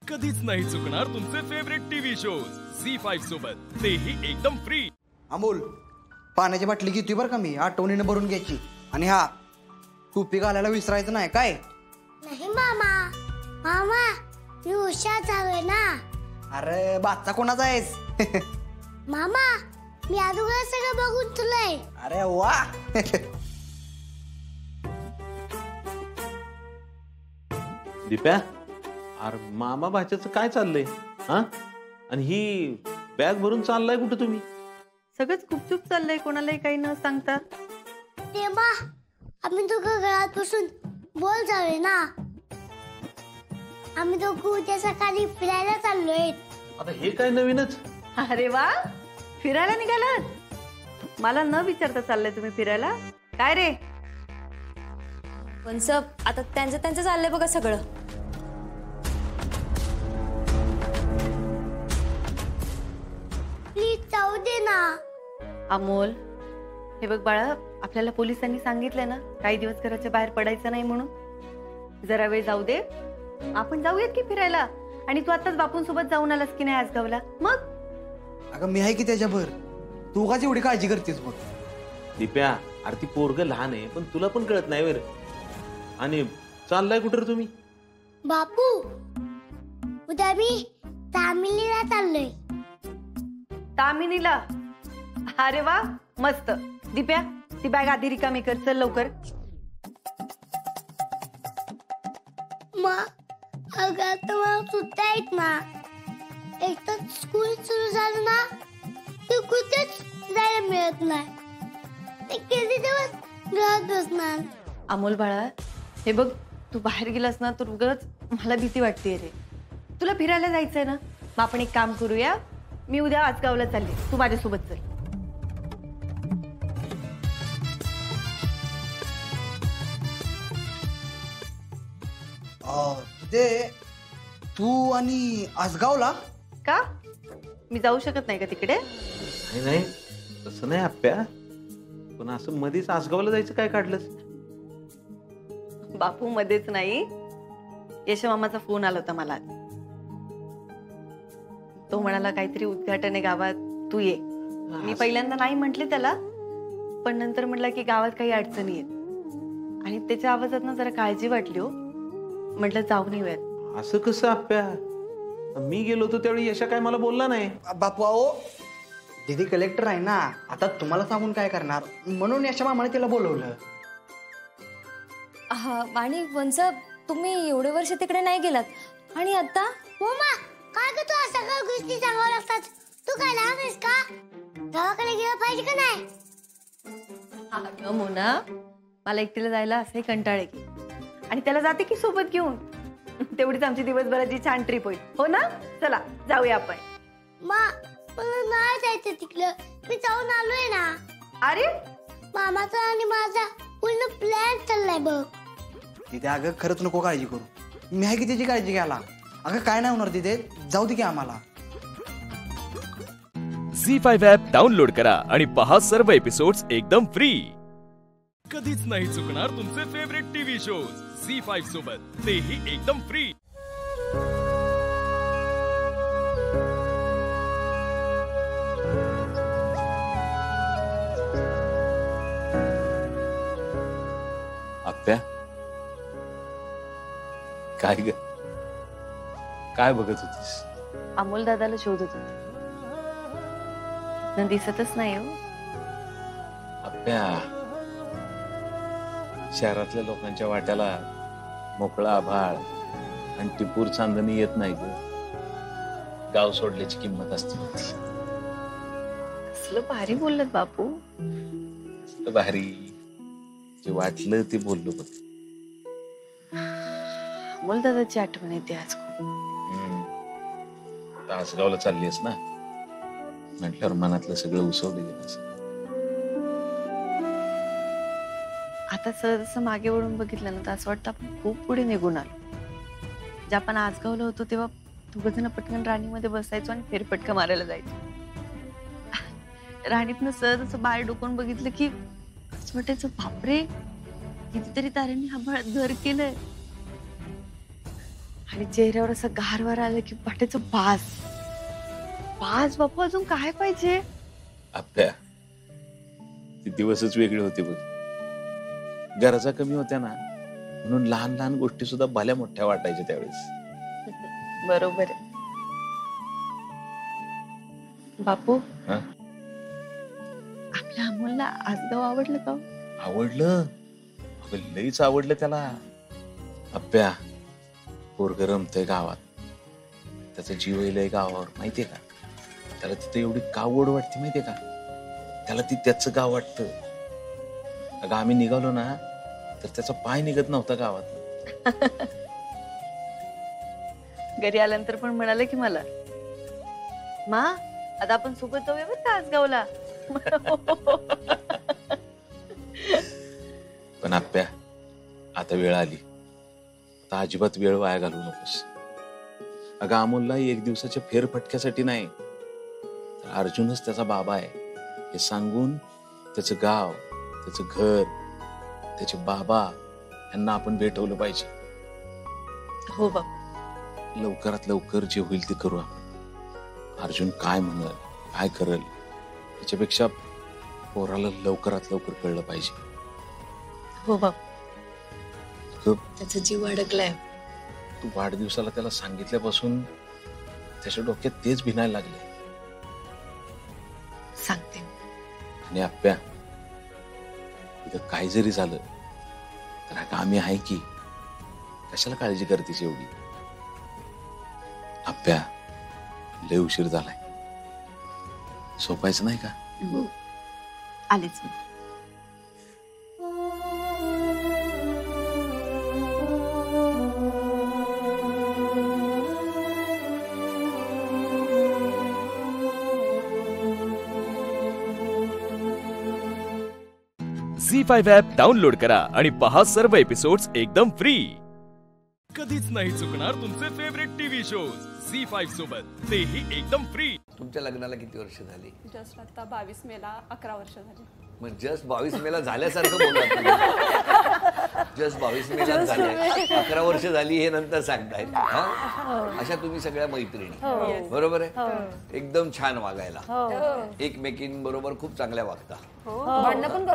कधीच नाही चुकणार तुमचे फेवरेट टीव्ही शोज झी5 सोबत, तेही एकदम फ्री। अमोल, पाण्याची बाटली घेतोय बरं का मी, आठवणीने भरून घ्यायची। आणि हा, टोपी घालायला विसरायचं नाही काय? नाही मामा, मामा मी हुशार झालोय ना। अरे बादचा कोणाचा आहेस? मामा मी अगोदर सगळं बघून तुलाय। अरे वा। दीप्या, अरे मामा भाच्याचं काय चाललंय हा? आणि ही बॅग भरून चाललाय कुठे तुम्ही? सगळंच गुपचूप चाललंय, कोणालाही काही न सांगता। तेव्हा आम्ही दोघं घरात बसून बोल झालोय ना। आम्ही दोघं उद्या सकाळी फिरायला चाललोय। आता हे काय नवीनच? अरे वा, फिरायला निघालात? मला न विचारता चाललंय तुम्ही फिरायला? काय रे? पण सब आता त्यांचं चाललंय बघा सगळं। प्लीज जाऊ दे ना। अमोल, हे बघ बाळा, आपल्याला पोलिसांनी सांगितलंय ना काही दिवस घराच्या बाहेर पडायचं नाही म्हणून। जरा वेळ जाऊ दे, आपण जाऊयात की फिरायला। आणि तू आताच बापूंसोबत जाऊन आलास की नाही आसगावला? मग अगं मी आहे की त्याच्यावर, तू का एवढी काळजी करतेस बघ? दीप्या, अरे ती पोरग लहान आहे, पण तुला पण कळत नाही वर। आणि चाललाय कुठे रे तुम्ही? बापू, उद्या मी तामिलीला चाललोय। तामिनीला? अरे वा, मस्त। दीप्या, ती बॅग आधी रिकामी कर, चल लवकर। अगं आता मला सुट्ट्या आहेत ना। एक तर स्कूल सुरू झालं ना, तू कुठेच जायला मिळत नाही। किती दिवस घरात बसणार? अमोल बाळा, हे बघ, तू बाहेर गेलास ना तर उगाच मला भीती वाटते रे। तुला फिरायला जायचंय ना, मग आपण एक काम करूया, मी उद्या आसगावला चालले, तू माझ्यासोबत चल। ते तू आणि आसगावला का? मी जाऊ शकत नाही का तिकडे? नाही, तसं नाही आप्या, पण असं मध्येच आसगावला जायचं काय काढलंस? बापू मध्येच नाही, यशमामाचा फोन आला होता मला। तो म्हणाला काहीतरी उद्घाटन आहे गावात, तू ये। मी पहिल्यांदा नाही म्हंटले त्याला, पण नंतर म्हटलं की गावात काही अडचणी आहेत आणि त्याच्या आवाजात ना जरा काळजी वाटली हो, म्हटलं जाऊन येऊयात। असं कसं आप्या? मी गेलो होतो त्यावेळी यशा काय मला बोलला नाही। बापू अहो, दीदी कलेक्टर आहे ना, आता तुम्हाला सांगून काय करणार, म्हणून यशा मामाने तिला बोलवलं। आणि वंसब, तुम्ही एवढे वर्ष तिकडे नाही गेलात आणि आता? मम्मा, काय ग तू सगळ्या गोष्टी सांगावं लागतात? तू काय लहान आहेस का? गावाकडे गेलं पाहिजे का नाही? अगं मोना, मला एकटीला जायला असंही कंटाळे की, आणि त्याला जाते की सोबत घेऊन, तेवढीच आमची दिवसभराची छान ट्रिप होईल, हो ना? चला जाऊया आपण। मला नाही जायचं तिकडं, मी जाऊन आलोय ना। अरे मामाचा आणि माझा पूर्ण प्लॅन चाललाय बघ। तिथे अगं खरंच नको काळजी करू, मी आहे की त्याची काळजी घ्यायला। अगं काय नाही होणार तिथे, जाऊ दे की आम्हाला। झी5 ॲप डाउनलोड करा आणि पहा सर्व एपिसोड्स एकदम फ्री। कधीच नाही चुकणार तुमचे फेवरेट टीव्ही शोज झी5 सोबत, तेही एकदम फ्री। आप्या, काय ग, काय बघत होतीस? अमोल दादाला शोधत होते, न दिसतच नाही हो। आप्या, शहरातल्या लोकांच्या वाट्याला मोकळा आभाळ आणि टिपूर चांदणी येत नाही ग, गाव सोडल्याची किंमत असते। कसलं भारी बोललात बापू। भारी जे वाटलं ते बोललो बघ। अमोल दादाची आठवण येते आज खूप। तासगावला चाललीस ना, म्हटल्यावर मनातलं सगळं उसवलं गेलं। आता सहज मागे वळून बघितलं ना तर असं वाटतं आपण खूप पुढे निघून आलो। जे आपण आसगावला होतो तेव्हा दोघंजण पटकन राणीमध्ये बसायचो आणि फेरफटका मारायला जायचो। राणीतनं सहज असं बाहेर डोकून बघितलं की असं वाटायचं, बापरे, कितीतरी ताऱ्यांनी आभाळात घर केलंय। आणि चेहऱ्यावर असं गारवार आलं की वाटायचं बास बास. बापू अजून काय पाहिजे? आप्या, ते दिवसच वेगळे होते बघ. गरजा कमी होत्या ना, म्हणून लहान लहान गोष्टी सुद्धा भल्या मोठ्या वाटायच्या त्यावेळेस. बरोबर आहे बापू. हा? आपल्या अमोलला आजगाव आवडलं का? आवडलं, अगं लईच आवडलं त्याला. आप्या, पोरगं रमतंय गावात, त्याचा जीव येईल गावावर, माहितीये का? त्याला तिथे एवढी का ओढ वाटते माहितीये का? त्याला ती त्याचं गाव वाटतं. अगं आम्ही निघालो ना तर त्याचा पाय निघत नव्हता गावात. घरी आल्यानंतर पण म्हणाले की मला, मा आता आपण सोबत जाऊया बरं का आजगावला. पण आप्या, आता वेळ आली, आता अजिबात वेळ वाया घालवू नकोस. अगं अमोलला एक दिवसाच्या फेरफटक्यासाठी नाही, तर अर्जुनच त्याचा बाबा आहे हे सांगून त्याचं गाव, त्याचं घर, त्याचे बाबा यांना आपण भेटवलं पाहिजे. हो बाबा, लवकरात लवकर जे होईल ते करू आपण. अर्जुन काय म्हणल, काय करल, त्याच्यापेक्षा पोराला लवकरात लवकर कळलं पाहिजे. हो बाबा, अगं, त्याचा जीव अडकलाय. तू वाढदिवसाला त्याला सांगितल्यापासून त्याच्या डोक्यात तेच भिनायला लागले. सांगते. आणि आप्या, इथं काय जरी झालं तर अगं आम्ही आहे की, कशाला काळजी करतेस एवढी? आप्या, लय उशीर झालाय, झोपायचं नाही का? आलेच मी. झी5 ॲप डाउनलोड करा आणि पहा सर्व एपिसोड्स एकदम फ्री. कधीच नाही चुकणार तुमचे फेवरेट टीव्ही शोज झी5 सोबत, तेही एकदम फ्री. तुमच्या लग्नाला किती वर्ष झाली? जस्ट आता 22 मेला 11 वर्ष झाली. मग जस्ट 22 मेला झाल्यासारखं बोलतात. जस्ट 22 मेला झाले, 11 वर्ष झाली हे नंतर सांगतायत. अशा तुम्ही सगळ्या मैत्रिणी, बरोबर आहे? एकदम छान वागायला, एकमेकींबरोबर खूप चांगल्या वागता. भांडणं पण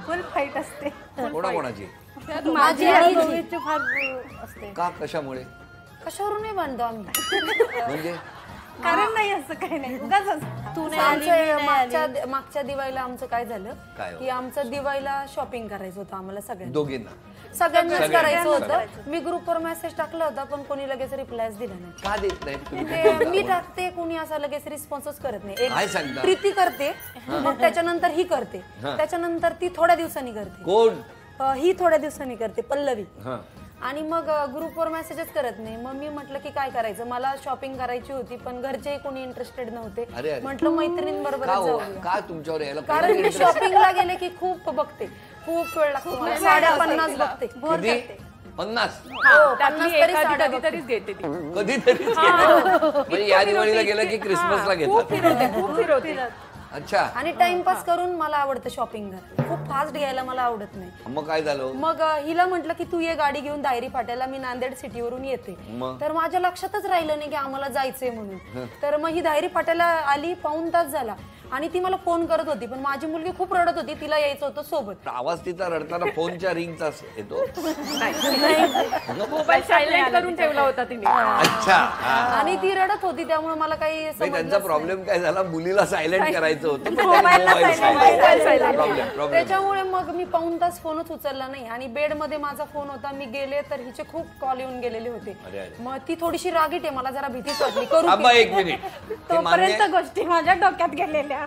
फुल फाईट असते. कोणाकोणाची? माझी आणि रोहितची फार असते. का, कशामुळे? कशावरून नाही बांधतो आम्ही. म्हणजे कारण नाही असं काही नाही, उगाच असतं. तू नाही. मागच्या दिवाळीला आमचं काय झालं काय हो? की आमचं दिवाळीला शॉपिंग करायचं होतं आम्हाला सगळ्यांना दोघींना करायचं होतं. मी ग्रुपवर मेसेज टाकला होता पण कोणी लगेच रिप्लायच दिला नाही. का देत नाही तुम्ही? ते मी टाकते, कोणी असं लगेच रिस्पॉन्सच करत नाही. काय एक सांगता? प्रीती करते, मग त्याच्यानंतर ही करते, त्याच्यानंतर ती थोड्या दिवसांनी करते. कोण? ही थोड्या दिवसांनी करते, पल्लवी. हा. आणि मग ग्रुपवर मेसेजच करत नाही. मग मी म्हटलं की काय करायचं, मला शॉपिंग करायची होती पण घरचेही कोणी इंटरेस्टेड नव्हते. अरे. म्हटलं मैत्रिणींबरोबर का हो? जाऊया. का तुमच्यावर यायला कारण मी interest? शॉपिंगला गेले की खूप बघते, खूप वेळ लागतो मला. 50 बघते. किती? 50? हो, 50 तरी साड्या बघते. कधीतरीच घेते ती. कधीतरीच घेतात. म्हणजे या दिवाळीला गेलं की क्रिसमसला घेतात. खूप फिरवते. अच्छा. आणि टाइमपास करून मला आवडतं शॉपिंग करायला, खूप फास्ट घ्यायला मला आवडत नाही. मग काय झालं? मग हिला म्हटलं की तू ये गाडी घेऊन दायरी फाट्याला, मी नांदेड सिटीवरून येते. मग? तर माझ्या लक्षातच राहिलं नाही की आम्हाला जायचंय म्हणून. तर मग ही दायरी फाट्याला आली, पाऊण तास झाला आणि ती मला फोन करत होती पण माझी मुलगी खूप रडत होती, तिला यायचं होतं सोबत. आवाज तिचा रडताना फोनच्या रिंगचा येतो. मोबाईल सायलेंट करून ठेवला होता तिने. अच्छा. आणि ती रडत होती त्यामुळे मला काही त्यांचा समजलंच नाही. प्रॉब्लेम काय झाला, मुलीला सायलेंट करायचं होतं पण मोबाईलला मोबाईल silent. प्रॉब्लेम. त्याच्यामुळे मग मी पाऊण तास फोनच उचलला नाही आणि बेडमध्ये माझा फोन होता. मी गेले तर हिचे खूप कॉल येऊन गेलेले होते. अरे, अरे. मग ती थोडीशी रागीट आहे, मला जरा भीतीच वाटली. करू थांबा की? एक मिनिट. हे मान्य तोपर्यंत आहे? गोष्टी माझ्या डोक्यात गेलेल्या. आहे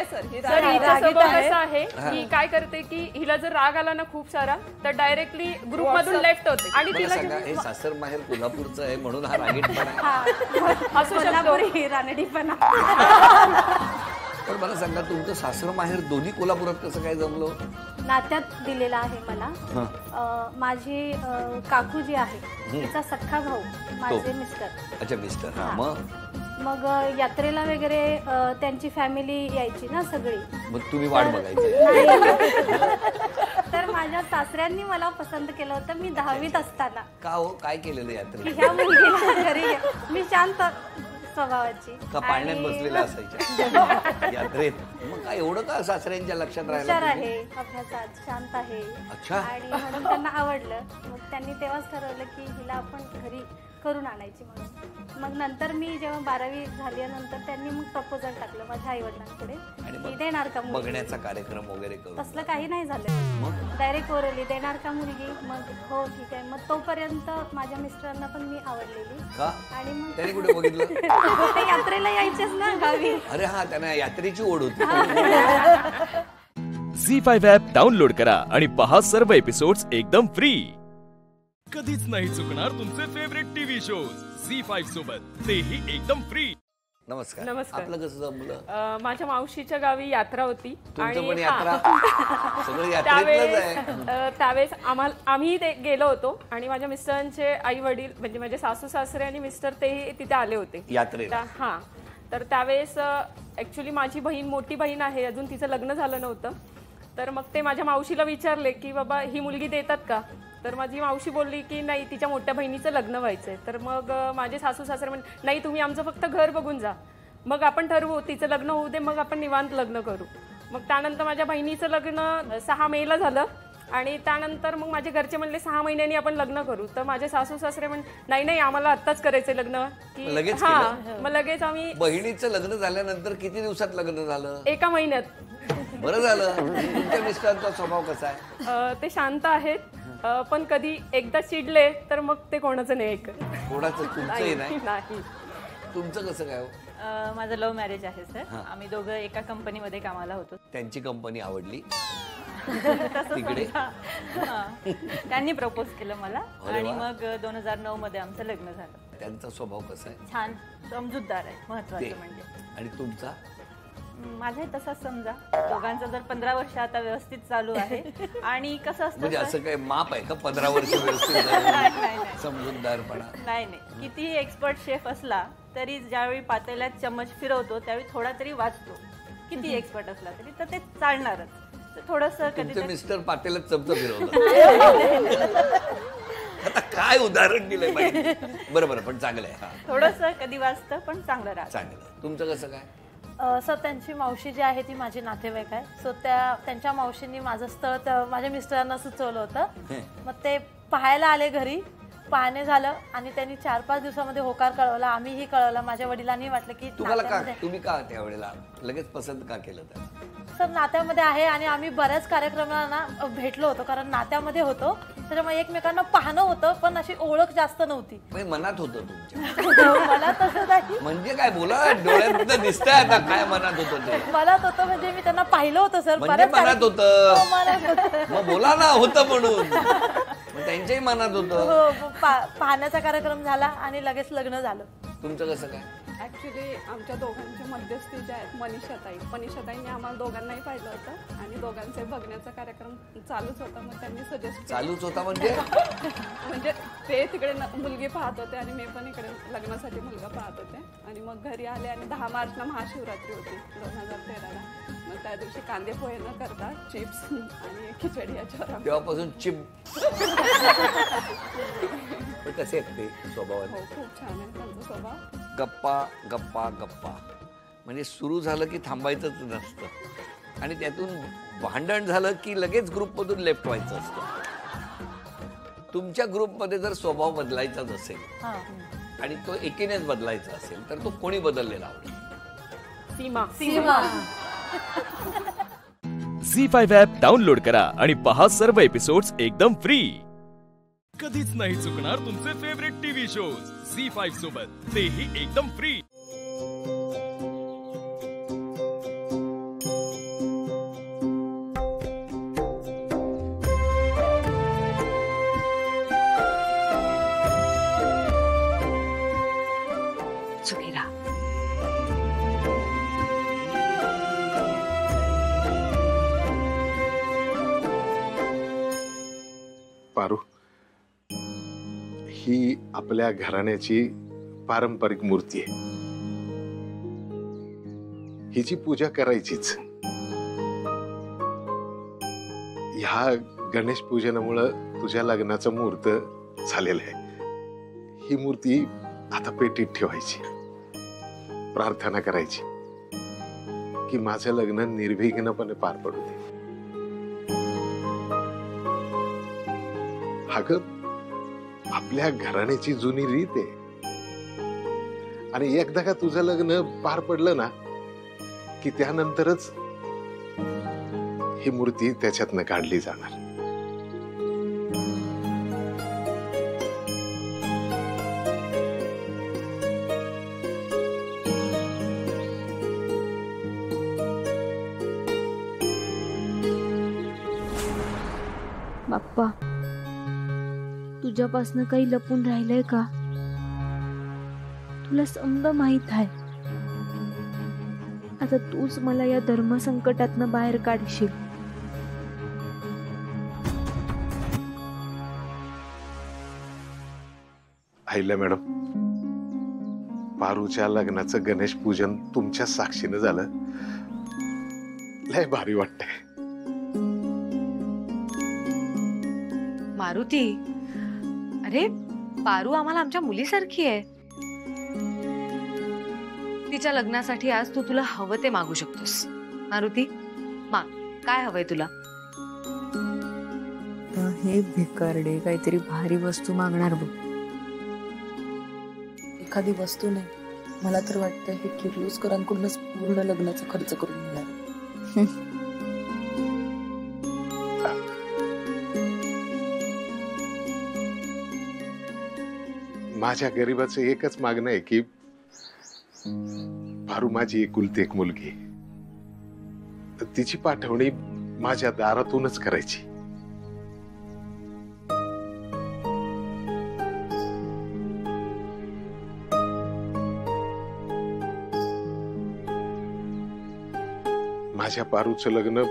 सर, हिचा स्वभाव कसा आहे की काय करते की हिला जर राग आला ना खूप सारा तर डायरेक्टली ग्रुप मधून लेफ्ट होते आणि मला तिला सांगा, हे सासर माहेर कोल्हापूरचं आहे म्हणून हा रागीटपणा आहे? असू शकतो. रानडी पण पण मला सांगा, तुमचं सासर माहेर दोन्ही कोल्हापुरात कसं काय जमलं? नात्यात दिलेला आहे मला. माझी काकू जी आहे तिचा सख्खा भाऊ माझे मिस्टर. अच्छा, मिस्टर. हा, मग यात्रेला वगैरे त्यांची फॅमिली यायची ना सगळी. मग तुम्ही वाट बघायची. तर माझ्या सासऱ्यांनी मला पसंत केलं होतं मी 10वीत असताना. का हो, काय केलेलं यात्रेत? ह्या मुलगीला घरी मी शांत स्वभावाची का पाळण्यात बसलेल्या असायच्या यात्रेत? मग काय एवढं का सासऱ्यांच्या लक्षात हुशार राहिलं? आहे, अभ्यासात शांत आहे. अच्छा. आणि म्हणून त्यांना आवडलं. मग त्यांनी तेव्हाच ठरवलं की हिला आपण घरी करून आणायची म्हणून. मग नंतर मी जेव्हा 12वी झाल्यानंतर त्यांनी मग प्रपोजल टाकलं माझ्या आई वडिलांकडे की देणार का मुलगी. बघण्याचा कार्यक्रम वगैरे करू? तसलं काही नाही झालं. डायरेक्ट ओरली देणार का मुलगी. मग हो ठीक आहे. मग तोपर्यंत माझ्या मिस्टरांना पण मी आवडलेली. का? आणि मग त्याने कुठे बघितलं? ते यात्रेला यायचेच ना गावी. अरे हा, त्यांना यात्रेची ओढ होती. झी5 ॲप डाउनलोड करा आणि पहा सर्व एपिसोड्स एकदम फ्री. कधीच नाही चुकणार तुमचे फेवरेट टीव्ही शोज झी5 सोबत, तेही एकदम फ्री. नमस्कार. नमस्कार. आपलं कसं जमलं? माझ्या मावशीच्या गावी यात्रा होती. तुमचं पण यात्रा? सगळं यात्रेतलंच आहे. त्यावेळेस आम्ही गेलो होतो आणि माझ्या मिस्टरांचे आई वडील म्हणजे माझे सासू सासरे आणि मिस्टर तेही तिथे आले होते यात्रेला. हा, तर त्यावेळेस ऍक्च्युली माझी बहीण मोठी बहीण आहे, अजून तिचं लग्न झालं नव्हतं. तर मग ते माझ्या मावशीला विचारले की बाबा ही मुलगी देतात का. तर माझी मावशी बोलली की नाही, तिच्या मोठ्या बहिणीचं लग्न व्हायचंय. तर मग माझे सासू सासरे म्हण नाही, तुम्ही आमचं फक्त घर बघून जा, मग आपण ठरवू, तिचं लग्न होऊ दे, मग आपण निवांत लग्न करू. मग त्यानंतर माझ्या बहिणीचं लग्न 6 मेला झालं आणि त्यानंतर मग माझे घरचे म्हणले 6 महिन्यांनी आपण लग्न करू. तर माझे सासू सासरे म्हण नाही नाही, आम्हाला आत्ताच करायचंय लग्न. की लगेच हा, केलं? मग लगेच आम्ही. बहिणीचं लग्न झाल्यानंतर किती दिवसात लग्न झालं? 1 महिन्यात. बरं झालं. तुमच्या मिस्टरांचा स्वभाव कसा आहे? ते शांत आहेत, पण कधी एकदा चिडले तर मग ते कोणाचं नाही ऐकत. कोणाचं? तुमचंही नाही? नाही. तुमचं कसं काय हो? माझं लव्ह मॅरेज आहे सर. आम्ही दोघं एका कंपनीमध्ये कामाला होतो. त्यांची कंपनी आवडली तसं तिकडे? त्यांनी प्रपोज केलं मला आणि मग 2009 मध्ये आमचं लग्न झालं. त्यांचा स्वभाव कसा आहे? छान समजूतदार आहे, महत्वाचं म्हणजे. आणि तुमचा? माझाही तसाच समजा. दोघांचं जर 15 वर्ष आता व्यवस्थित चालू आहे. आणि कसं असतं म्हणजे असं काय माप आहे का 15 वर्ष व्यवस्थित समजूतदारपणा? नाही नाही, कितीही एक्सपर्ट शेफ असला तरी ज्यावेळी पातेल्यात चम्मच फिरवतो त्यावेळी थोडा तरी वाचतो. किती एक्सपर्ट असला तरी तर ते चालणारच. थोडस तुमचे मिस्टर पातेल्यात चमचा फिरवतात. आता काय उदाहरण दिलंय माहिती? बरोबर, पण चांगलं आहे. थोडस कधी वाचतं पण चांगलं राहतं. चांगलं. तुमचं कसं काय? सर त्यांची मावशी जी आहे ती माझी नातेवाईक आहे. सो त्यांच्या मावशींनी माझं स्थळ माझ्या मिस्टरांना सुचवलं होतं. मग ते पाहायला आले घरी. पाहणे झालं आणि त्यांनी 4-5 दिवसामध्ये होकार कळवला. आम्हीही कळवला. माझ्या वडिलांनी वाटलं की तुम्ही का त्यावेळेला लगेच पसंत का केलं? सर नात्यामध्ये आहे आणि आम्ही बऱ्याच कार्यक्रमांना भेटलो होतो कारण नात्यामध्ये होतो. त्याच्यामुळे एकमेकांना पाहणं होतं पण अशी ओळख जास्त नव्हती. मनात होतं तुमच्या? मला तसं नाही. म्हणजे काय बोला, डोळ्यात दिसतंय आता काय मनात होतं ते. मनात होतं म्हणजे मी त्यांना पाहिलं होतं सर. मनात होतं? मग बोला ना, होतं म्हणून. त्यांच्याही मनात होतं. पाहण्याचा कार्यक्रम झाला आणि लगेच लग्न झालं. तुमचं कसं काय? ऍक्च्युली आमच्या दोघांच्या मध्यस्थी ज्या आहेत मनीषाताईंनी आम्हाला दोघांनाही पाहिलं होतं आणि दोघांचे बघण्याचा कार्यक्रम चालूच होता. मग त्यांनी सजेस्ट चालूच होता म्हणजे म्हणजे ते तिकडे मुलगी पाहत होते आणि मी पण इकडे लग्नासाठी मुलगा पाहत होते. आणि मग घरी आले आणि 10 मार्चला महाशिवरात्री होती 2013ला. मग त्या दिवशी कांदे पोहे न करता चिप्स आणि खिचडी याच्यावर. तेव्हापासून चिप. कसे आहेत ते स्वभावाने? हो, खूप छान आहे त्यांचा स्वभाव. गप्पा गप्पा गप्पा म्हणजे सुरू झालं की थांबायचंच नसतं आणि त्यातून भांडण झालं की लगेच ग्रुपमधून लेफ्ट व्हायचं असतं. तुमच्या ग्रुपमध्ये जर स्वभाव बदलायचाच असेल आणि तो एकीनेच बदलायचा असेल तर तो कोणी बदललेला आवडेल? सीमा. झी5 ॲप डाउनलोड करा आणि पहा सर्व एपिसोड्स एकदम फ्री. कधीच नाही चुकणार तुमचे फेवरेट टीव्ही शोज झी5 सोबत, तेही एकदम फ्री. पारू, ही आपल्या घराण्याची पारंपरिक मूर्ती आहे. हिची पूजा करायचीच. ह्या गणेश पूजनामुळं तुझ्या लग्नाचा मुहूर्त झालेला आहे. ही मूर्ती आता पेटीत ठेवायची, प्रार्थना करायची की माझं लग्न निर्विघ्नपणे पार पडू दे. अगं आपल्या घराण्याची जुनी रीत आहे, आणि एकदा का तुझं लग्न पार पडलं ना की त्यानंतरच ही मूर्ती त्याच्यातनं काढली जाणार. बाप्पा, तुझ्यापासनं काही लपून राहिलंय का? तुला समजा माहित आहे. आता तूच मला या धर्मसंकटातनं बाहेर काढशील. आईला मॅडम, पारूच्या लग्नाचं गणेश पूजन तुमच्या साक्षीनं झालं, लय भारी वाटतंय. मारुती, अरे पारू आम्हाला आमच्या मुलीसारखी आहे. तिच्या लग्नासाठी आज तू तुला हवं ते मागू शकतोस. मारुती, माग, काय हवंय तुला? हे भिकारडे काहीतरी भारी वस्तू मागणार बघ. एखादी वस्तू नाही, मला तर वाटतं हे किर्लोस्करांकडूनच पूर्ण लग्नाचा खर्च करून मिळाला. माझ्या गरीबाचं एकच मागणं आहे की पारू माझी एकुलती एक मुलगी, तिची पाठवणी माझ्या दारातूनच करायची. माझ्या पारूचं लग्न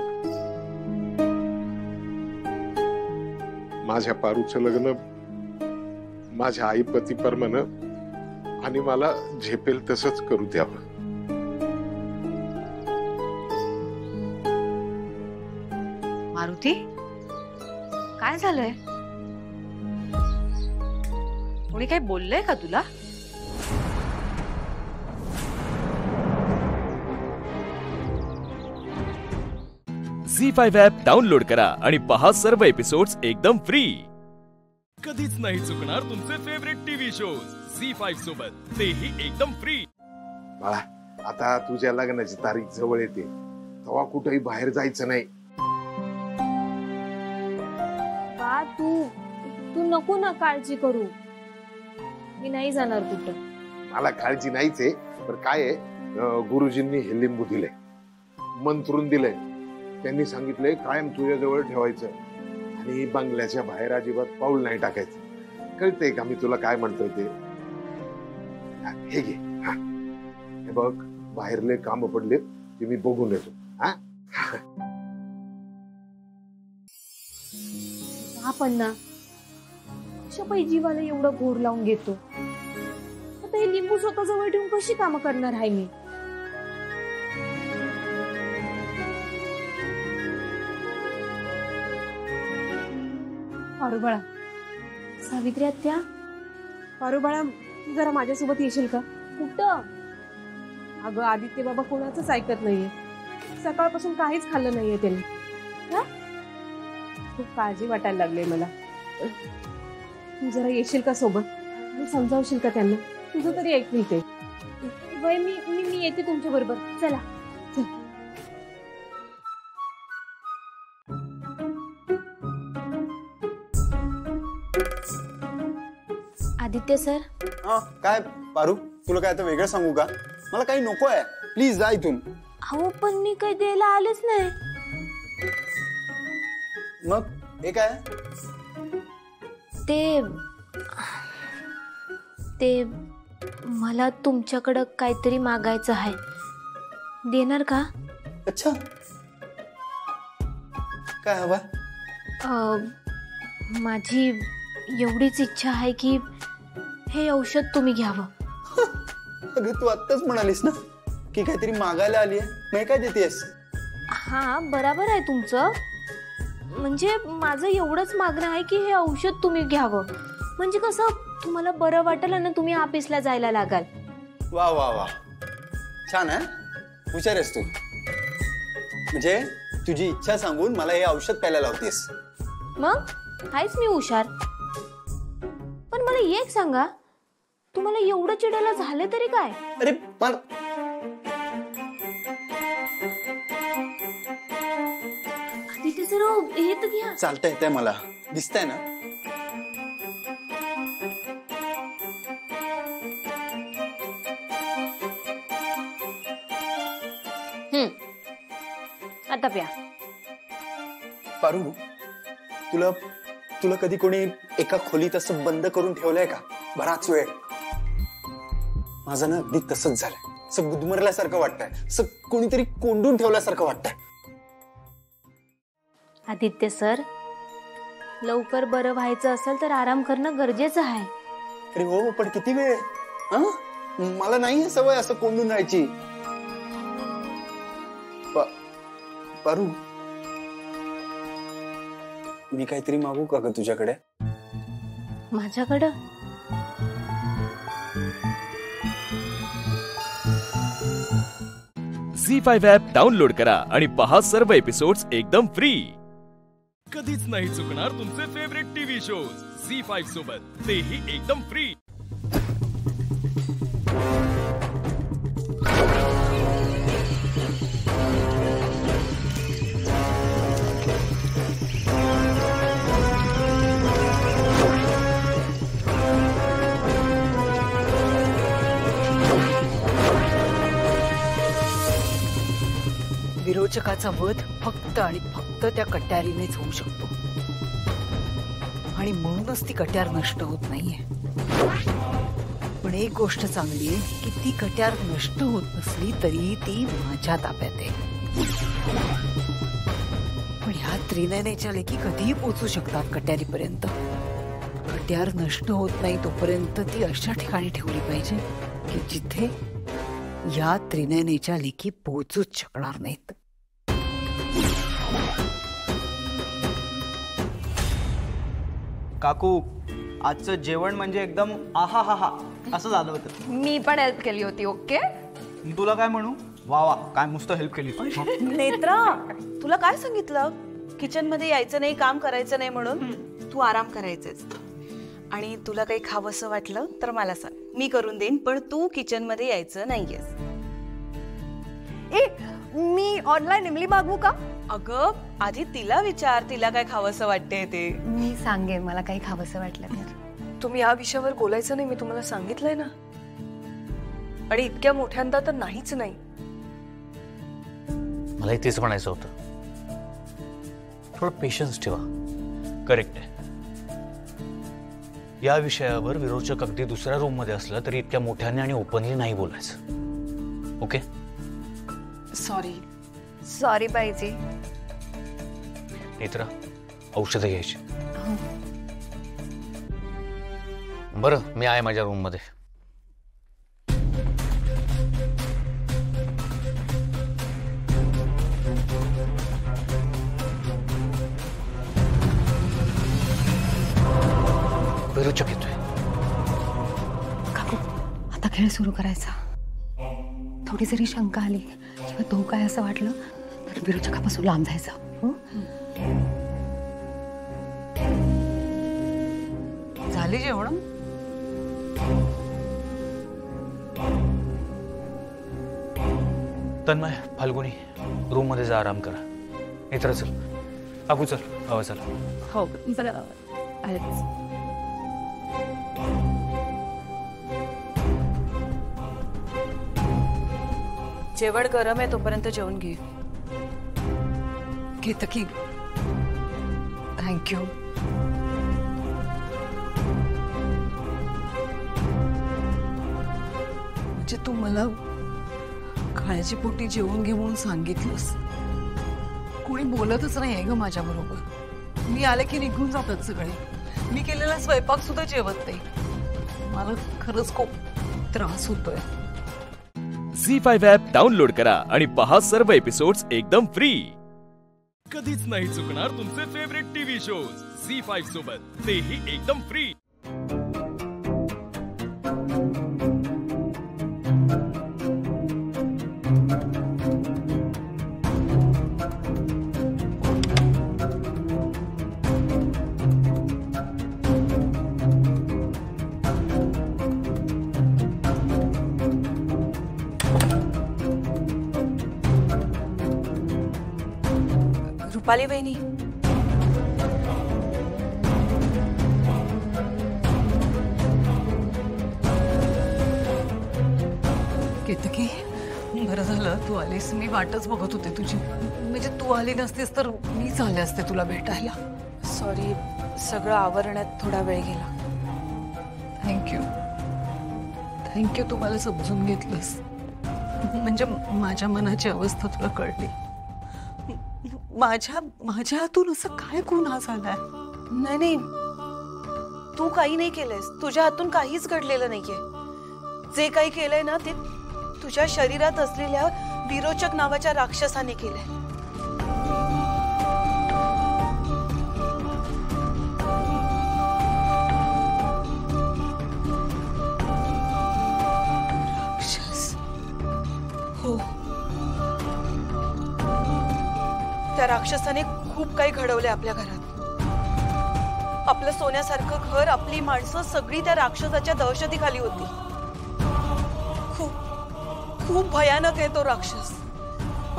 माझ्या आई पती परमानं आणि मला झेपेल तसंच करू द्यावं. मारुती, काय झालंय? कोणी काही बोललंय का तुला? झी5 ॲप डाउनलोड करा आणि पहा सर्व एपिसोड्स एकदम फ्री. कधीच नाही चुकणार तुमचे फेवरेट टीव्ही शोज झी5 सोबत, तेही एकदम फ्री. बाळा, आता तुझ्या लग्नाची तारीख जवळ येते, तेव्हा कुठेही बाहेर जायचं नाही. बा, तू नको ना काळजी करू. मी नाही जाणार कुठं. मला काळजी नाहीच आहे, पण काय आहे, गुरुजींनी हे लिंबू दिले, मंत्रून दिलंय. त्यांनी सांगितलंय कायम तुझ्या जवळ ठेवायचं आणि बंगल्याच्या बाहेर अजिबात पाऊल नाही टाकायचं. कळतंय का मी तुला काय म्हणतोय ते? हे घे. हे बघ, बाहेरले काम पडलेत ते मी बघून येतो. पण ना, कशा पायी जीवाला एवढं घोर लावून घेतो. आता हे लिंबू स्वतः जवळ ठेवून कशी कामं करणार आहे मी? पारुबाळा, सावित्री आत्या, पारुबाळा, तू जरा माझ्यासोबत येशील का? कुठं? अगं, आदित्य बाबा कोणाचंच ऐकत नाहीये. सकाळपासून काहीच खाल्लं नाहीये त्यांनी. खूप काळजी वाटायला लागली मला. तू जरा येशील का सोबत? समजावशील का त्यांना? तुझं तरी ऐकून ते. वय, मी येते तुमच्या बरोबर. चला. आदित्य सर. काय पारू, तुला काय आता वेगळं सांगू का? मला काही नको आहे, प्लीज जा इथून. अहो, पण मी काही द्यायला आलेच नाही. मग हे काय? ते मला तुमच्याकडं काहीतरी मागायचं आहे. देणार का? अच्छा, काय हवं? माझी एवढीच इच्छा आहे की हे औषध तुम्ही घ्यावं. अगं, तू आत्ताच म्हणालीस ना की काहीतरी मागायला आली आहे, मग काय देतेस? हा, बरोबर आहे तुमचं. म्हणजे माझं एवढंच मागणं आहे की हे औषध तुम्ही घ्यावं, म्हणजे कसं तुम्हाला बरं वाटेल आणि तुम्ही ऑफिसला जायला लागाल. वा वा वा, छान आहे, हुशार आहेस तू. म्हणजे तुझी इच्छा सांगून मला हे औषध प्यायला लावतेस. मग आहेच मी हुशार. पण मला एक सांगा, तुम्हाला एवढं चिडायला झालं तरी काय? अरे मला तिथे जरा हे तर घ्या. चालता येतंय मला, दिसतंय ना. आता प्या. पारू, तुला तुला कधी कोणी एका खोलीत असं बंद करून ठेवलंय का बराच वेळ? माझं ना अगदी तसंच झालंय. असं गुदमरल्यासारखं वाटतंय, असं कोणीतरी कोंडून ठेवल्यासारखं वाटतंय. आदित्य सर, लवकर बरं व्हायचं असेल तर आराम करणं गरजेचं आहे. अरे हो, पण किती वेळ? मला नाही सवय असं कोंडून राहायची. पारू, मी काहीतरी मागू का ग तुझ्याकडे? माझ्याकडं? झी5 ॲप डाउनलोड करा आणि पहा सर्व एपिसोड्स एकदम फ्री. कधीच नाही चुकणार तुमचे फेवरेट टीव्ही शोज झी5 सोबत, तेही एकदम फ्री. विरोचकाचा वध फक्त आणि फक्त त्या कट्यारीनेच होऊ शकतो, आणि म्हणूनच ती कट्यार नष्ट होत नाहीये. पण एक गोष्ट चांगली आहे की ती कट्यार नष्ट होत नसली तरी ती माझ्या ताब्यात आहे. पण ह्या त्रिनयनेच्या लेकी कधीही पोहोचू शकतात कट्यारीपर्यंत. कट्यार नष्ट होत नाही तोपर्यंत ती अशा ठिकाणी ठेवली पाहिजे की जिथे या त्रिनयनेच्या लेकी पोहोचूच शकणार नाहीत. काकू, आजचं जेवण म्हणजे एकदम आहा हा हा असं झालं होतं. मी पण हेल्प केली होती. ओके, तुला काय म्हणू? वा वा, काय मस्त हेल्प केली. नेत्रा, तुला काय सांगितलं? किचन मध्ये यायचं नाही, काम करायचं नाही म्हणून. तू आराम करायचंच. आणि तुला काही खावंसं वाटलं तर मला सांग, मी करून देईन, पण तू किचन मध्ये यायचं नाहीयेस. मी ऑनलाईन इमली मागवू का? अगं आधी तिला विचार, तिला काय खावंसं वाटतंय ते. मी सांगेन मला काही खावंसं वाटलं तर. तुम्ही या विषयावर बोलायचं नाही, मी तुम्हाला सांगितलंय ना. आणि इतक्या मोठ्यांदा तर नाहीच नाही. मलाही तेच म्हणायचं होतं. थोडं पेशन्स ठेवा. करेक्ट आहे. या विषयावर विरोचक अगदी दुसऱ्या रूम मध्ये असलं तरी इतक्या मोठ्याने आणि ओपनली नाही बोलायचं. ओके? सॉरी बाईजी. नेत्रा, औषधं घ्यायची. बरं, मी आहे माझ्या रूम मध्ये. विरोचक येतोय. काकू, आता खेळ सुरू करायचा. थोडी जरी शंका आली किंवा धोका आहे असं वाटलं तर विरोचकापासून लांब जायचं. झाली जेवण? तन्मय, फाल्गुनी, रूम मध्ये जा, आराम करा. नेत्रा चल. काकू चल, हवा चला. हो, जेवण गरम आहे तोपर्यंत जेवण घे. घेत की. थँक्यू. म्हणजे तू मला काळजीपोटी जेवून घे म्हणून सांगितलंस. कोणी बोलतच नाही आहे ग माझ्या बरोबर. मी आले की निघून जातात सगळे. मी केलेला स्वयंपाक सुद्धा जेवत नाही. मला खरंच खूप त्रास होतोय. झी5 ॲप डाउनलोड करा आणि पहा सर्व एपिसोड्स एकदम फ्री. कधीच नाही चुकणार तुमचे फेवरेट टीव्ही शोज झी5 सोबत, तेही एकदम फ्री. रुपाली बहिणी, केतकी, बरं झालं तू आलीस. मी वाटच बघत होते तुझी. म्हणजे तू आली नसतीस तर मीच आले असते तुला भेटायला. सॉरी, सगळं आवरण्यात थोडा वेळ गेला. थँक्यू थँक्यू, तू मला समजून घेतलंस. म्हणजे माझ्या मनाची अवस्था तुला कळली. माझ्या हातून असं काय गुन्हा झालाय? नाही नाही, तू काही नाही केलंयस. तुझ्या हातून काहीच घडलेलं नाहीये. जे काही केलंय ना ते तुझ्या शरीरात असलेल्या विरोचक नावाच्या राक्षसाने केलंय. राक्षस? हो, त्या राक्षसाने खूप काही घडवले आपल्या घरात. आपलं सोन्यासारखं घर, आपली माणसं सगळी त्या राक्षसाच्या दहशतीखाली होती. खूप खूप भयानक आहे तो राक्षस.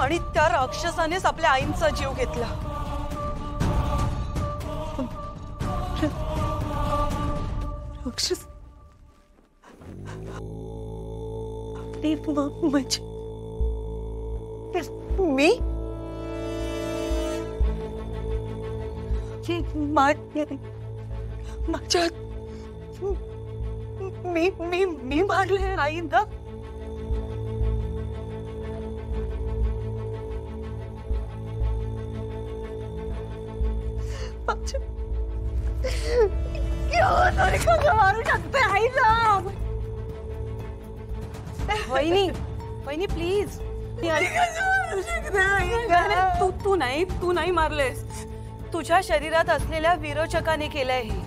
आणि त्या राक्षसानेच आपल्या आईंचा जीव घेतला. राक्षस? मी माझ्या मी मारले आईंना. मारू शकते आईला. वहिनी वहिनी प्लीज. तू नाही मारलेस. तुझ्या शरीरात असलेल्या विरोचकाने केलंय हे.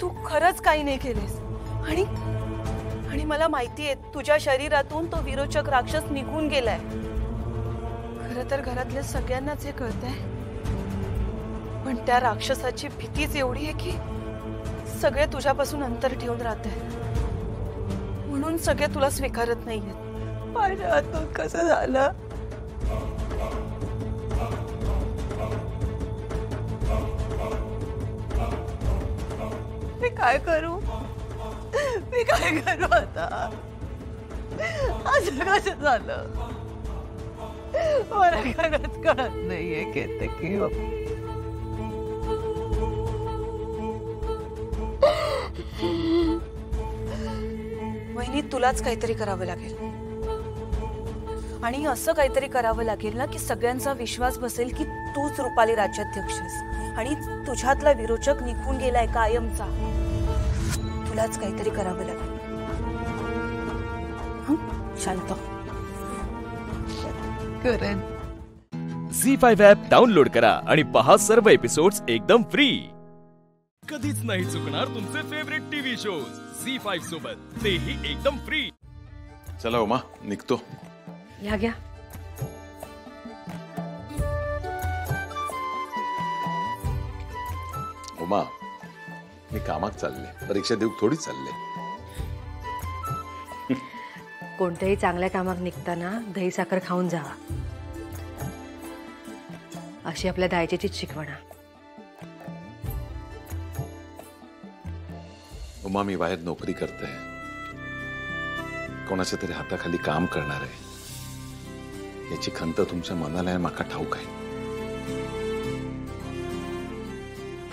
तू खरंच काही नाही केलेस. आणि मला माहितीये तुझ्या शरीरातून तो विरोचक राक्षस निघून गेलाय. खरं तर घरातल्या सगळ्यांनाच हे कळतंय. पण त्या राक्षसाची भीतीच एवढी आहे की सगळे तुझ्यापासून अंतर ठेवून राहते. म्हणून सगळे तुला स्वीकारत नाहीयेत. माझ्या हातून कसं झालं? मी काय करू आता? असं कसं झालं? मला खरंच कळत नाहीये केतकी. वहिनी, तुलाच काहीतरी करावं लागेल. आणि असं काहीतरी करावं लागेल ना की सगळ्यांचा विश्वास बसेल की तूच रुपाली राज्याध्यक्षस आणि तुझ्यातला विरोचक निघून गेलाय कायमचा. तुलाच काहीतरी करावं लागेल. शांत करेन. झी5 ॲप डाउनलोड करा आणि पहा सर्व एपिसोड्स एकदम फ्री. कधीच नाही चुकणार तुमचे फेवरेट टीव्ही शोज झी5 सोबत, तेही एकदम फ्री. चला उमा, निघतो. या घ्या. उमा, मी कामात चालले, परीक्षा देऊ थोडी चालले. कोणत्याही चांगल्या कामात निघताना दही साखर खाऊन जावा, अशी आपल्या दायचीच शिकवण. उमा, मी बाहेर नोकरी करते, कोणाच्या तरी हाताखाली काम करणार आहे, याची खंत तुमच्या मनाला आहे, माका ठाऊक आहे.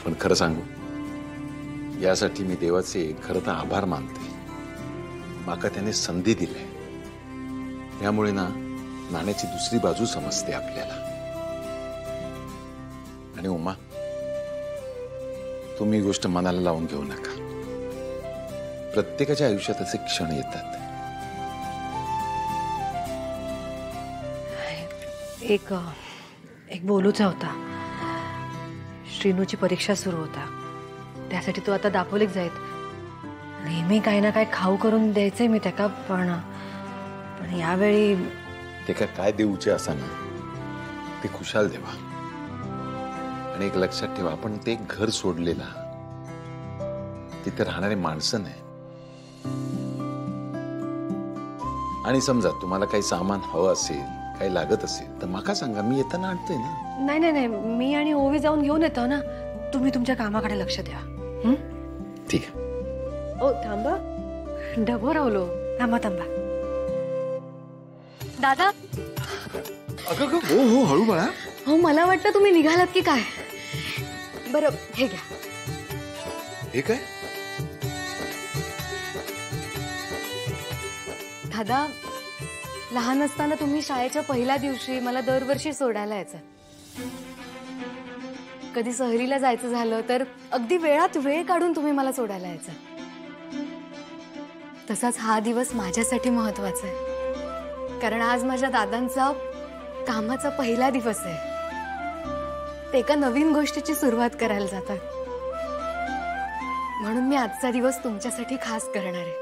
पण खरं सांगू, यासाठी मी देवाचे खरं तर आभार मानते. माका त्याने संधी दिली. त्यामुळे ना नाण्याची दुसरी बाजू समजते आपल्याला. आणि उमा, तुम्ही ही गोष्ट मनाला लावून घेऊ नका. प्रत्येकाच्या आयुष्यात असे क्षण येतात. एक बोलूचा होता. श्रीनूची परीक्षा सुरू होता, त्यासाठी तू आता दापोलीक जायत. नेहमी काही ना काही खाऊ करून द्यायचंय मी त्याका, पण यावेळी ते काय देऊचे असा ना, ते खुशाल देवा. आणि एक लक्षात ठेवा, आपण ते घर सोडलेला, तिथे राहणारे माणसं नाही. आणि समजा तुम्हाला काही सामान हवं असेल, काही लागत असेल तर माका सांगा, मी येताना आणतोय ना. नाही नाही नाही, मी आणि ओवी जाऊन घेऊन येतो ना. तुम्ही तुमच्या कामाकडे लक्ष द्या. ठीक आहे. ओ थांबा, डबो रावलो. थांबा थांबा. दादा. अगं हो हळू बाळा. हो, मला वाटतं तुम्ही निघालात की काय. बरं हे घ्या. हे काय? दादा, लहान असताना तुम्ही शाळेच्या पहिल्या दिवशी मला दरवर्षी सोडायला यायचं. कधी सहलीला जायचं झालं तर अगदी वेळात वेळ काढून तुम्ही मला सोडायला यायचं. तसाच हा दिवस माझ्यासाठी महत्वाचा आहे, कारण आज माझ्या दादांचा कामाचा पहिला दिवस आहे. ते एका नवीन गोष्टीची सुरुवात करायला जातात, म्हणून मी आजचा दिवस तुमच्यासाठी खास करणार आहे.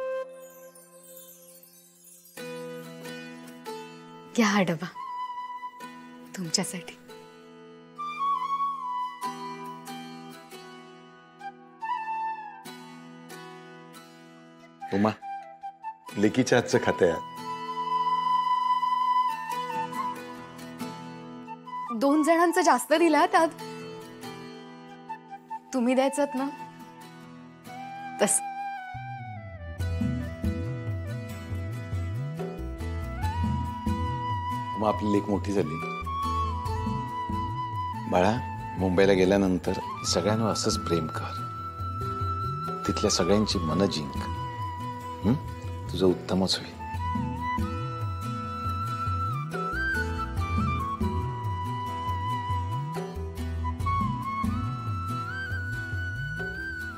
घ्या हा डबा तुमच्यासाठी. उमा, लेकीच्या हातचं खाते. 2 जणांचं जास्त दिला, त्यात तुम्ही द्यायचं ना. तस मग आपली लेक मोठी झाली. बाळा, मुंबईला गेल्यानंतर सगळ्यांवर असंच प्रेम कर. तिथल्या सगळ्यांची मन जिंक. तुझं उत्तमच होईल.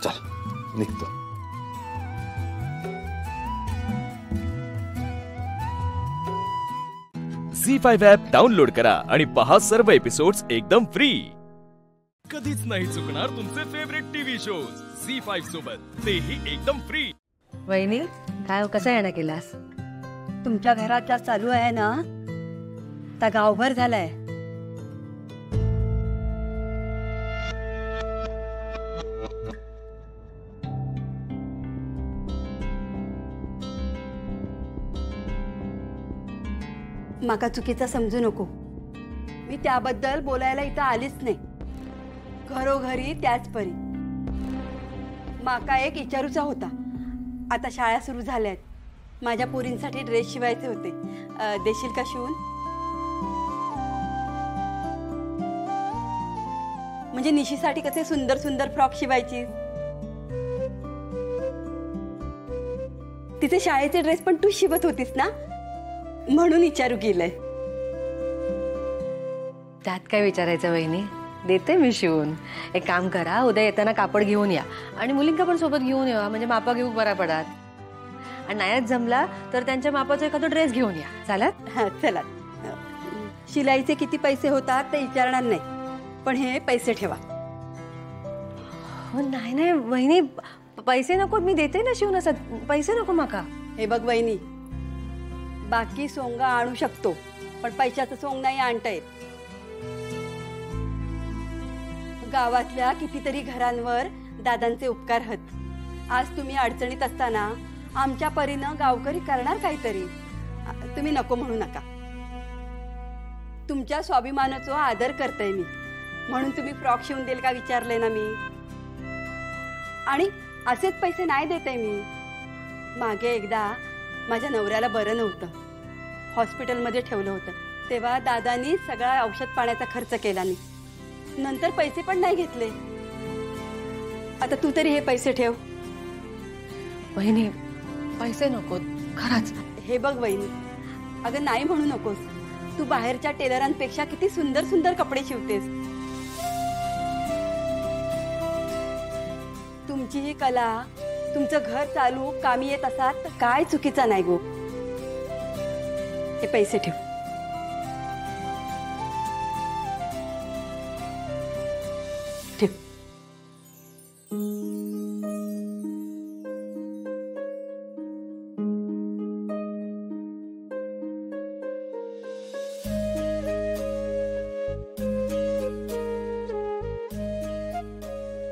चल निघतो. झी5 ॲप डाउनलोड करा आणि पहा सर्व एपिसोड्स एकदम फ्री. कधीच नाही चुकणार तुमचे फेवरेट टीव्ही शोज झी5 सोबत, तेही एकदम फ्री. वहिनी, काय कसा येणं केलास? तुमच्या घरात चालू आहे ना, त्या गावभर झालाय. माका चुकीचा समजू नको. मी त्याबद्दल बोलायला इथं आलीच नाही. घरोघरी त्याच परी. माका एक विचारूचा होता. आता शाळा सुरू झाल्यात, माझ्या पोरींसाठी ड्रेस शिवायचे होते. देशील का शिवून? म्हणजे निशीसाठी कसे सुंदर सुंदर फ्रॉक शिवायची. तिचे शाळेचे ड्रेस पण तू शिवत होतीस ना, म्हणून विचारू केलंय. त्यात काय विचारायचं वहिनी, देते मी शिवून. एक काम करा, उद्या येताना कापड घेऊन या आणि मुलींका पण सोबत घेऊन या, म्हणजे मापा घेऊ बरा पडात. आणि नाहीच जमला तर त्यांच्या मापाचा एखादा ड्रेस घेऊन या. चालत? हा चला. शिलाईचे किती पैसे होतात ते विचारणार नाही, पण हे पैसे ठेवा. नाही नाही वहिनी, पैसे नको, मी देते ना शिवून. असं पैसे नको माका. हे बघ वहिनी, बाकी सोंगा आणू शकतो, पण पैशाचं सोंग नाही आणता येत. गावातल्या कितीतरी घरांवर दादांचे उपकार आहेत. आज तुम्ही अडचणीत असताना आमच्या परीनं गावकरी करणार काहीतरी. तुम्ही नको म्हणू नका. तुमच्या स्वाभिमानाचा आदर करते मी, म्हणून तुम्ही फ्रॉक शिवून देईल का विचारले ना मी. आणि असेच पैसे नाही देते मी. मागे एकदा माझ्या नवऱ्याला बरं नव्हतं, हॉस्पिटलमध्ये ठेवलं होतं. तेव्हा दादानी सगळा औषध पाण्याचा खर्च केला नाही. नंतर पैसे पण नाही घेतले. आता तू तरी हे पैसे ठेव. वहिनी, पैसे नको खरंच. हे बघ वहिनी, अगं नाही म्हणू नकोस. तू बाहेरच्या टेलरांपेक्षा किती सुंदर सुंदर कपडे शिवतेस. तुमची ही कला, तुमचं घर चालू कामी येत असाल तर काय चुकीचा नाही गो. हे पैसे ठेव.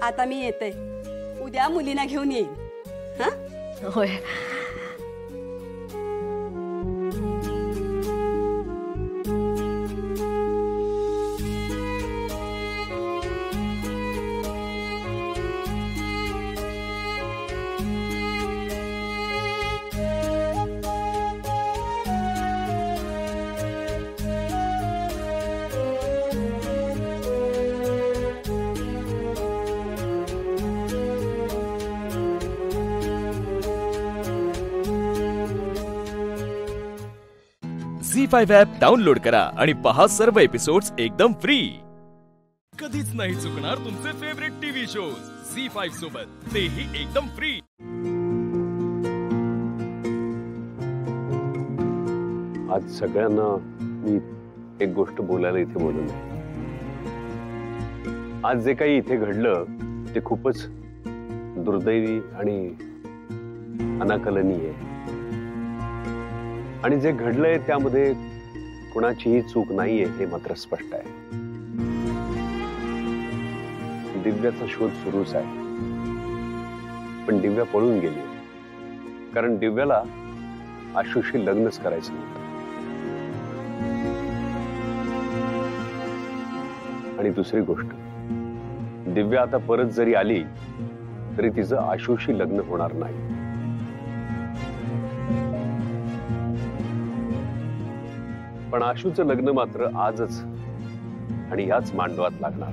आता मी येते, उद्या मुलींना घेऊन येईन. हा होय. झी5 ॲप डाउनलोड करा आणि पहा सर्व एपिसोड्स एकदम फ्री. कधीच नाही चुकणार तुमचे फेवरेट टीव्ही शोज झी5 सोबत, तेही एकदम फ्री. आज सगळ्यांना मी एक गोष्ट बोलायला इथे बोलवलं. आज जे काही इथे घडलं ते खूपच दुर्दैवी आणि अनाकलनीय आहे. आणि जे घडलंय त्यामध्ये कुणाचीही चूक नाहीये हे मात्र स्पष्ट आहे. दिव्याचा शोध सुरूच आहे, पण दिव्या पळून गेली, कारण दिव्याला आशुशी लग्नच करायचं नव्हतं. आणि दुसरी गोष्ट, दिव्या आता परत जरी आली तरी तिचं आशुशी लग्न होणार नाही. पण आशूचं लग्न मात्र आजच आणि याच मांडवात लागणार.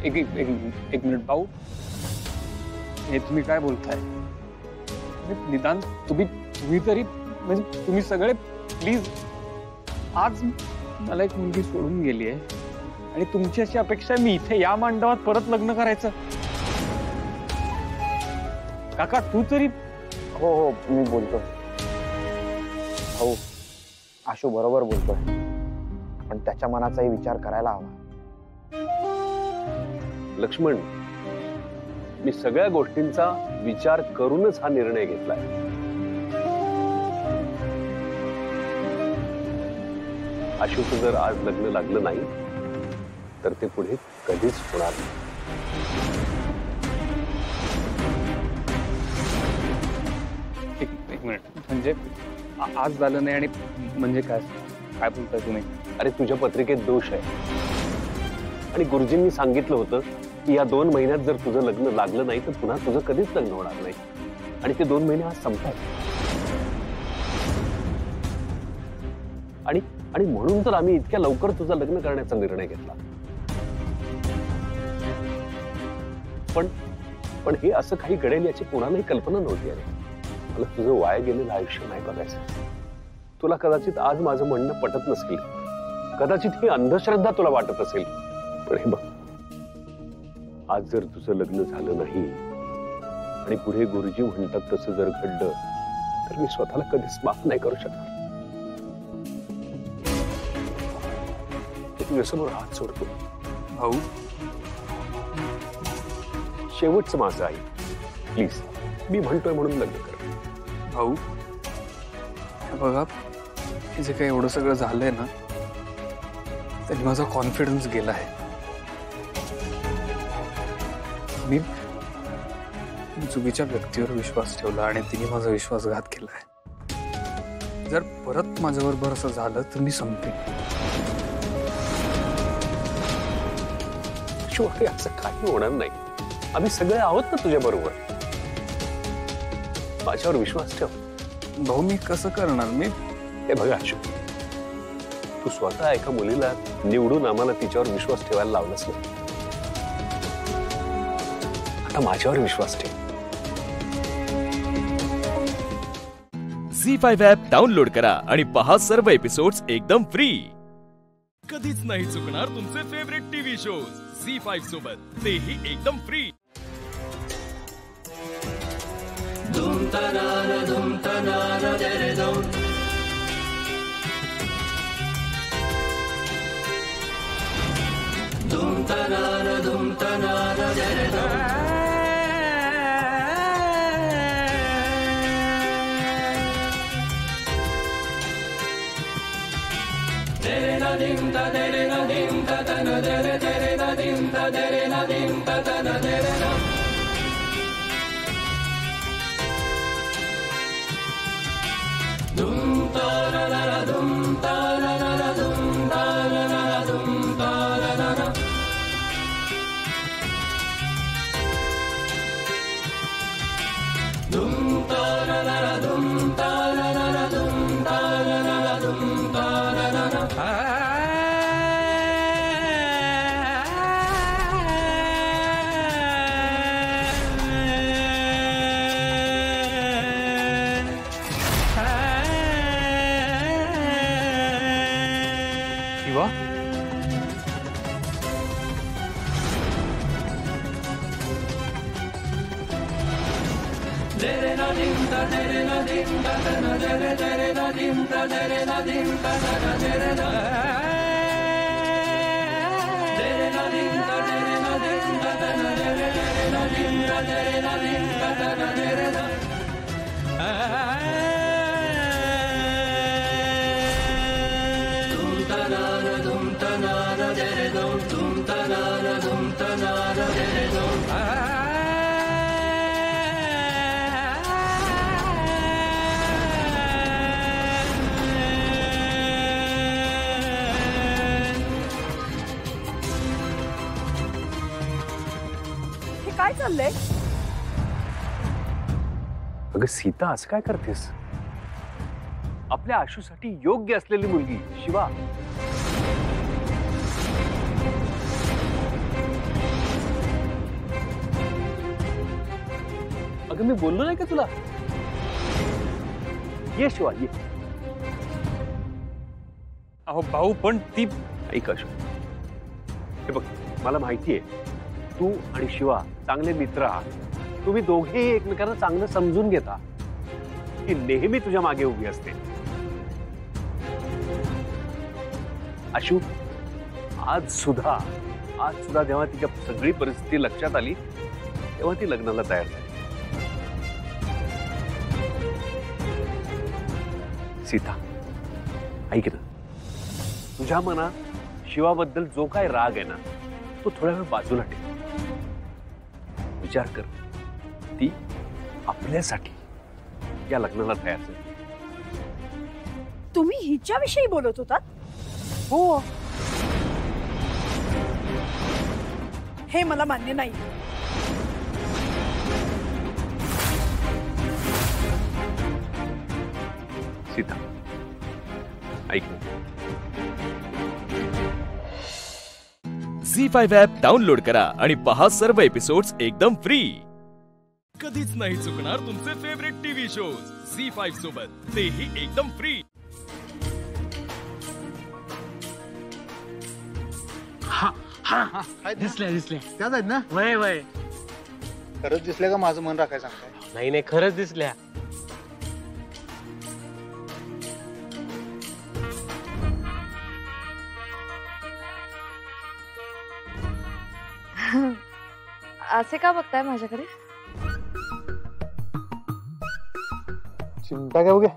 एक मिनिट भाऊ, हे तुम्ही काय बोलताय? निदान तुम्ही तरी म्हणजे तुम्ही सगळे प्लीज, आज मला एक मुलगी सोडून गेली आहे आणि तुमची अशी अपेक्षा मी इथे या मांडवात परत लग्न करायचं? काका तू तरी. हो हो मी बोलतो भाऊ, आशू बरोबर बोलतोय, पण त्याच्या मनाचाही विचार करायला हवा. लक्ष्मण, मी सगळ्या गोष्टींचा विचार करूनच हा निर्णय घेतलाय. आशूचं जर आज लग्न लागलं नाही तर ते पुढे कधीच होणार नाही. एक मिनिट, म्हणजे आज झालं नाही आणि म्हणजे काय काय बोलताय तुम्ही? अरे तुझ्या पत्रिकेत दोष आहे आणि गुरुजींनी सांगितलं होतं की या 2 महिन्यात जर तुझं लग्न लागलं नाही तर पुन्हा तुझं कधीच लग्न होणार नाही. आणि ते 2 महिने आज संपतात. आणि म्हणून तर आम्ही इतक्या लवकर तुझं लग्न करण्याचा निर्णय घेतला. पण हे असं काही घडेल याची कोणालाही कल्पना नव्हती. अरे मला तुझं वाया गेलेलं आयुष्य नाही बघायचं. तुला कदाचित आज माझं म्हणणं पटत नसेल, कदाचित ही अंधश्रद्धा तुला वाटत असेल, पण हे बघ, आज जर तुझं लग्न झालं नाही आणि पुढे गुरुजी म्हणतात तसं जर घडलं तर मी स्वतःला कधीच माफ नाही करू शकणार. तुझ्यासमोर हात सोडतो भाऊ. शेवटचं माझं आई, प्लीज, मी म्हणतोय म्हणून लग्न कर. भाऊ बघा, हे जे काही एवढं सगळं झालंय ना, त्यांनी माझा कॉन्फिडन्स गेलाय. मी चुकीच्या व्यक्तीवर विश्वास ठेवला आणि तिने माझा विश्वासघात केलाय. जर परत माझ्याबरोबर असं झालं तर मी संपेन. असं काही होणार नाही. आम्ही सगळे आहोत ना तुझ्या बरोबर. माझ्यावर विश्वास ठेव. भाऊ मी कसं करणार? मी हे बघा अशोक, तू स्वतः एका मुलीला निवडून आम्हाला तिच्यावर विश्वास ठेवायला लावलंस ना, आता माझ्यावर विश्वास ठेव. झी5 ॲप डाउनलोड करा आणि पहा सर्व एपिसोड्स एकदम फ्री. कधीच नाही चुकणार तुमचे फेवरेट टीव्ही शोज झी5 सोबत, तेही एकदम फ्री. धूम तनाना दरे दौम. धूम तनाना दरे दौम. काय चाललंय? अगं सीता, असं काय करतेस? आपल्या आशूसाठी योग्य असलेली मुलगी शिवा अगं मी बोललो नाही का तुला? ये शिवा ये. अहो भाऊ, पण ती ऐक अशोक, हे बघ, मला माहितीये तू आणि शिवा चांगले मित्र आहात. तुम्ही दोघेही एकमेकांना चांगलं समजून घेता. ती नेहमी तुझ्या मागे उभी असते. आशू, आज सुद्धा जेव्हा तिच्या सगळी परिस्थिती लक्षात आली तेव्हा ती लग्नाला तयार झाली. सीता, ऐक ना, तुझ्या मनात शिवाबद्दल जो काय राग आहे ना तो थोड्या वेळ बाजूला ठेव. विचार कर, ती आपल्यासाठी या लग्नाला तयार झाली. तुम्ही हिच्याविषयी बोलत होतात? हो. हे मला मान्य नाही. सीता, ऐक ना. झी5 ॲप डाउनलोड करा आणि पहा सर्व एपिसोड्स एकदम फ्री. कधीच नाही चुकणार तुमचे फेवरेट टीव्ही शोज झी5 सोबत, तेही एकदम फ्री. दिसल्या त्याच आहेत ना? वय वय. खरंच दिसल्या का? माझं मन राखायचं सांगताय? नाही नाही, खरंच दिसल्या. असे का बघताय माझ्याकडे? चिमटा काय बघे?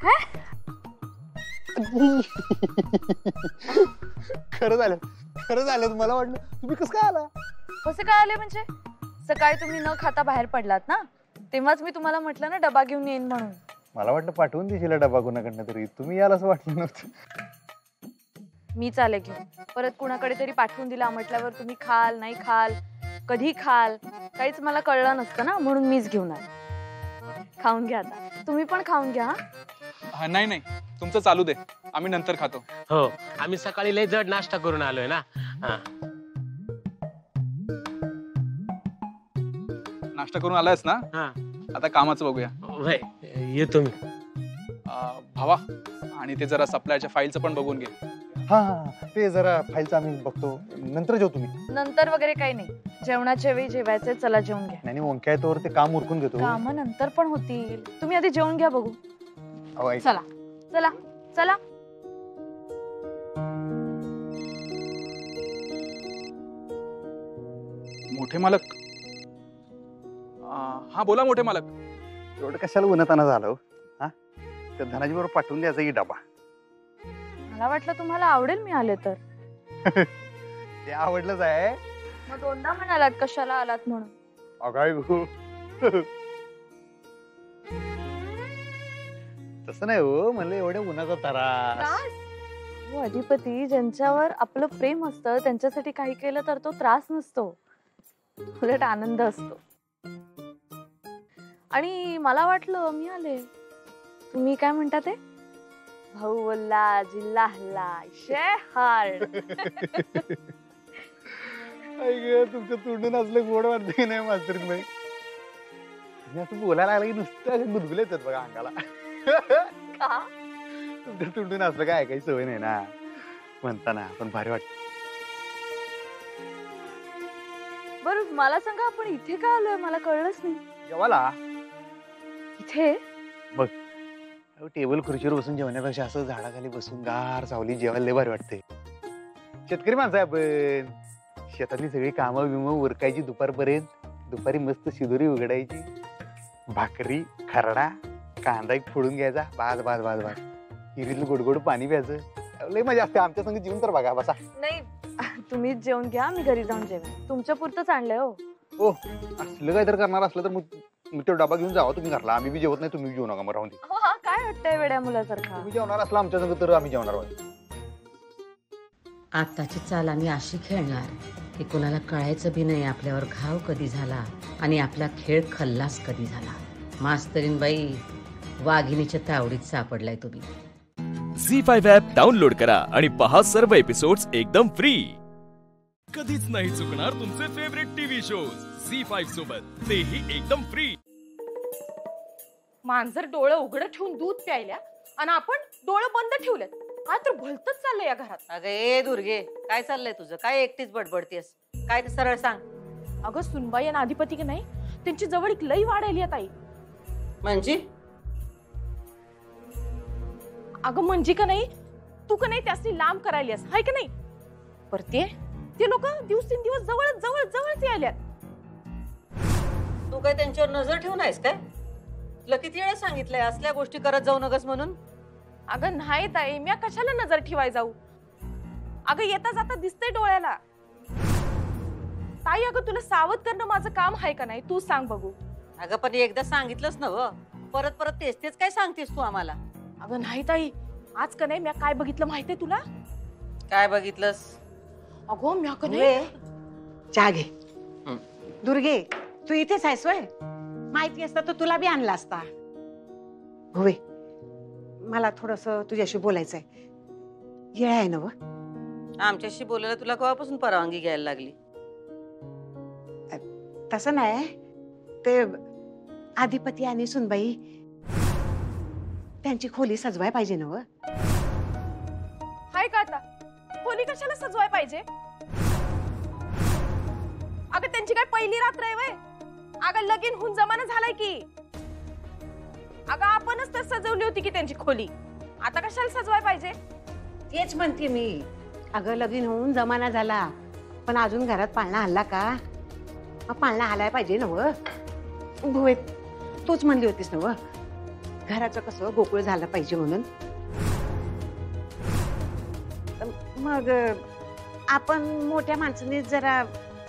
काय? खरं झालं, खरं झालं. मला वाटलं तुम्ही कसं काय आला? कसं काय आले म्हणजे? सकाळी तुम्ही न खाता बाहेर पडलात ना, तेव्हाच मी तुम्हाला म्हटलं ना डबा घेऊन येईन म्हणून. मला वाटलं पाठवून देशील डबा कुणाकडनं तरी. तुम्ही याल असं वाटलं नव्हतं. मी चाले घेऊन. परत कुणाकडे तरी पाठवून दिला म्हटल्यावर तुम्ही खाल नाही खाल, कधी खाल, काहीच मला कळलं नसतं ना, म्हणून मीच घेऊन आले. खाऊन घ्या आता. तुम्ही पण खाऊन घ्या. नाही नाही, तुमचं चालू दे, आम्ही नंतर खातो. हो, आम्ही सकाळी लय जड नाश्ता करून आलोय ना. नाश्ता करून आलायस ना? आता कामाचं बघूया. येतो मी. भावा, आणि ते जरा सप्लायच्या फाईलचं पण बघून घे. हा, ते जरा फाईलचं आम्ही बघतो. नंतर जेव तुम्ही? नंतर वगैरे काही नाही, जेवणाच्या वेळी जेवायचंय. चला जेवून घ्या. नाही, ओंक्या तोवर ते काम उरकून घेतो. काम नंतर पण होतील, तुम्ही आधी जेवून घ्या बघू. चला चला चला. मोठे मालक. हा बोला मोठे मालक. एवढं कशाला उन्हाताना झालं? हा, त्या धनाजी बरोबर पाठवून द्यायचा की डबा. मला वाटलं तुम्हाला आवडेल मी आले तर. ते आवडलंच आहे. मग दोनदा म्हणालात कशाला आलात म्हणून. अगाय गो, तसं नाही हो, म्हणलं एवढ्या उन्हाचा त्रास. हो अधिपती, ज्यांच्यावर आपलं प्रेम असतं त्यांच्यासाठी काही केलं तर तो त्रास नसतो, उलट आनंद असतो. आणि मला वाटलं मी आले, तुम्ही काय म्हणता ते भाऊ बोलला जिल्हा हल्ला शेहार्ड. तुमचं तोंडून असलं गोड वाटतं की नाही मास्तरीन बाई? असं बोलायला लागलं की नुसतं गुदगुले येतात बघा अंगाला. तुमच्या तोंडून असलं काय काही सवय नाही ना म्हणताना, पण भारी वाटत. बरं मला सांगा, आपण इथे का आलोय? मला कळलंच नाही. जेवायला इथे बघ, टेबल खुर्चीवर बसून जेवण्यापेक्षा असं झाडाखाली बसून गार सावली जेवायला लय भारी वाटते. शेतकरी माणसं आहे आपण, शेतातली सगळी कामं बिमं उरकायची दुपारपर्यंत, दुपारी मस्त शिदोरी उघडायची, भाकरी खरडा कांदा एक फोडून घ्यायचा, बाज बाज बाज बाज, हिरीतलं गोडगोड पाणी प्यायचं, लय मजा असते. आमच्या संग जेवून तर बघा बसा. नाही तुम्हीच जेवून घ्या, मी घरी जाऊन जेवेन. तुमच्या पुरतच आणलंय. हो असलं काय तर करणार असलं तर मग तो डबा घेऊन जावा तुम्ही घरला. आम्ही बी जेवत नाही, तुम्ही जेवू नका. मग राहून दे. काय वाटतंय वेड्या मुलासारखा? तुम्ही जेवणार असला आमच्या संग तर आम्ही जेवणार आहोत. आताची चाल आम्ही अशी खेळणार की कोणाला कळायचं बी नाही आपल्यावर घाव कधी झाला आणि आपला खेळ खल्लास कधी झाला. मास्तरीन बाई, वाघिणीच्या तावडीत सापडलाय तुम्ही. झी5 ॲप डाउनलोड करा आणि पहा सर्व एपिसोड्स एकदम फ्री. कधीच नाही चुकणार तुमचे फेवरेट टीव्ही शोज झी5 सोबत, तेही एकदम फ्री. मांजर डोळं उघडं ठेवून दूध प्यायल्या आणि आपण डोळं बंद ठेवलेत. काय तर भलतच चाललंय या घरात. अगं ए दुर्गे, काय चाललंय तुझं? काय एकटीच बडबडतेस? काय ते सरळ सांग. अगं सुनबाई आणि अधिपती की नाही, त्यांची जवळीक लई वाढायली ताई. म्हणजे? अगं म्हणजे का नाही, तू का नाही त्यासनी लांब करायलीस हाय का नाही? परते ते लोक दिवसेंदिवस जवळ जवळ जवळच यायल्यात. तू काय त्यांच्यावर नजर ठेवून आहेस काय? तुला किती वेळा सांगितलंय असल्या गोष्टी करत जाऊ नकस म्हणून? अगं नाही ताई, मी कशाला नजर ठेवाय जाऊ? अगं येता जाता दिसतंय डोळ्याला. ताई अगं तुला सावध करणं माझं काम आहे का नाही, तू सांग बघू. अगं पण एकदा सांगितलंच ना व, परत परत तेच तेच काय सांगतेस तू आम्हाला? अगं नाही ताई, आज का नाही मी काय बघितलं माहितीये तुला? काय बघितलंस? अगो मी का नाही. चहा घे. दुर्गे, तू इथेच आहेस वय? माहिती असतं तर तुला बी आणला असता. होय, मला थोडस तुझ्याशी बोलायचंय. येळ आहे ना व? आमच्याशी बोलायला तुला केव्हापासून परवानगी घ्यायला लागली? तसं नाही, ते अधिपती आणि सुनबाई त्यांची खोली सजवाय पाहिजे ना व? हाय का आता खोली कशाला सजवाय पाहिजे? अगं त्यांची काय पहिली रात्र आहे वय? अगं लगीन होऊन जमाना झालाय की. अगं आपणच तर सजवली होती की त्यांची खोली, आता कशाला सजवाय पाहिजे? तेच म्हणते मी. अगं लगीन होऊन जमाना झाला, पण अजून घरात पाळणा हल्ला का? पाळणा हलाय पाहिजे ना व? भुवे, तूच म्हणली होतीस ना व, घराचं कसं गोकुळ झालं पाहिजे म्हणून. मग आपण मोठ्या माणसाने जरा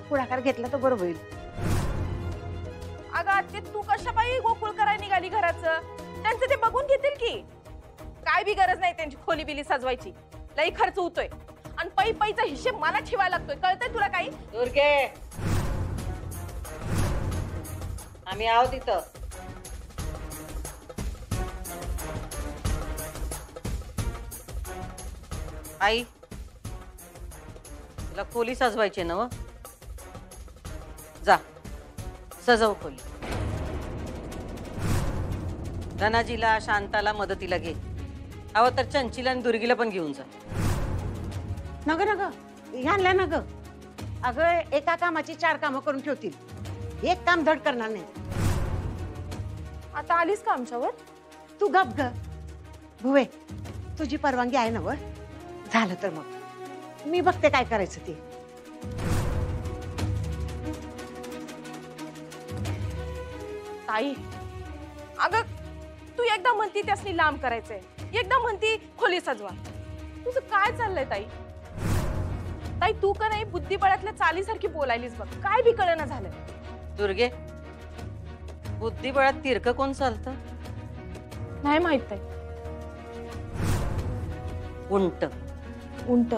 पुढाकार घेतला तर बरं होईल. अगं आत्ते, तू कशा पायी गोकुळ करायला निघाली घराचं? त्यांचं ते बघून घेतील की. काय बी गरज नाही त्यांची खोली बिली सजवायची, लई खर्च होतोय आणि पै पैचा हिशेब मला ठेवायला लागतोय. कळतंय तुला काही? दुर्गे, आम्ही आहोत तिथं. आई, तुला खोली सजवायची ना व? जा सजव खोली. धनाजीला शांताला मदतीला घे. हवं तर चंचीला आणि दुर्गीला पण घेऊन जा. नग नग ह्यांना नग. अगं एका कामाची 4 कामं करून ठेवतील, एक काम धड करणार नाही. आता आलीस का आमच्यावर? तू गप ग. भुवे, तुझी परवानगी आहे ना व? झालं तर मग मी बघते काय करायचं ते. ताई अगं तू एकदा म्हणती त्यासनी लांब करायचंय, एकदा म्हणती खोली सजवा. तुझं काय चाललंय ताई? ताई तू का नाही बुद्धिबळातल्या चालीसारखी बोलायलीस बघ, काय बी कळेना झालंय. दुर्गे, बुद्धिबळात तिरकं कोण चालतं? नाही माहित ताई. उंट. उंट.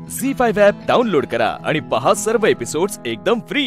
झी5 ॲप डाउनलोड करा आणि पहा सर्व एपिसोड्स एकदम फ्री.